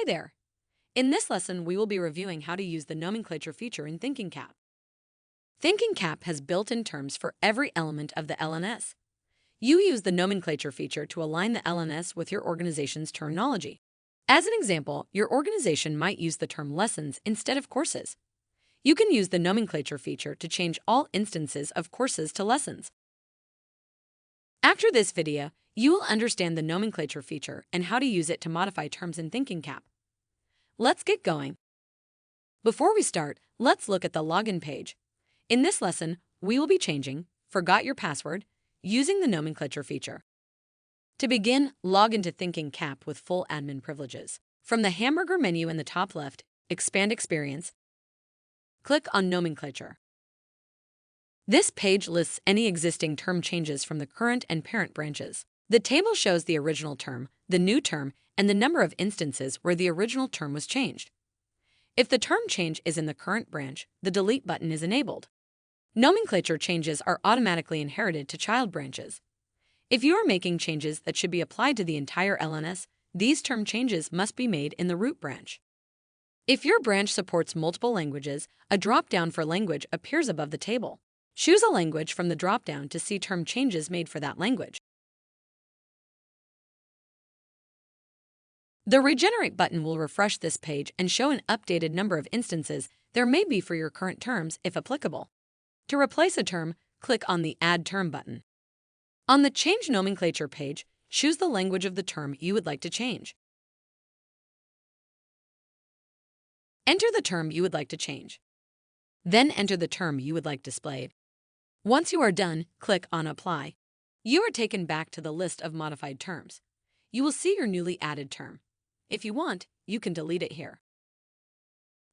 Hi there! In this lesson, we will be reviewing how to use the nomenclature feature in Thinking Cap. Thinking Cap has built-in terms for every element of the LNS. You use the nomenclature feature to align the LNS with your organization's terminology. As an example, your organization might use the term lessons instead of courses. You can use the nomenclature feature to change all instances of courses to lessons. After this video, you will understand the nomenclature feature and how to use it to modify terms in Thinking Cap. Let's get going. Before we start, let's look at the login page. In this lesson, we will be changing "Forgot your password" using the nomenclature feature. To begin, log into Thinking Cap with full admin privileges. From the hamburger menu in the top left, Expand Experience, click on Nomenclature. This page lists any existing term changes from the current and parent branches. The table shows the original term, the new term, and the number of instances where the original term was changed. If the term change is in the current branch, the delete button is enabled. Nomenclature changes are automatically inherited to child branches. If you are making changes that should be applied to the entire LNS, these term changes must be made in the root branch. If your branch supports multiple languages, a drop-down for language appears above the table. Choose a language from the drop-down to see term changes made for that language. The Regenerate button will refresh this page and show an updated number of instances there may be for your current terms if applicable. To replace a term, click on the Add Term button. On the Change Nomenclature page, choose the language of the term you would like to change. Enter the term you would like to change. Then enter the term you would like displayed. Once you are done, click on Apply. You are taken back to the list of modified terms. You will see your newly added term. If you want, you can delete it here.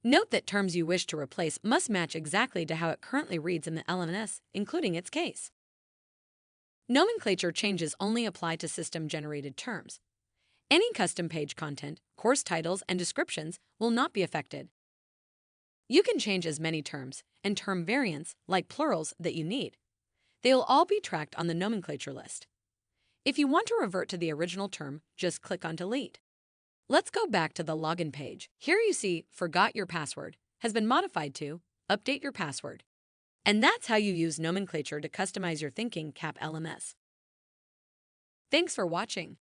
Note that terms you wish to replace must match exactly to how it currently reads in the LNS, including its case. Nomenclature changes only apply to system-generated terms. Any custom page content, course titles, and descriptions will not be affected. You can change as many terms and term variants, like plurals, that you need. They will all be tracked on the nomenclature list. If you want to revert to the original term, just click on Delete. Let's go back to the login page. Here you see "Forgot your password" has been modified to "Update your password." And that's how you use nomenclature to customize your Thinking Cap LMS. Thanks for watching.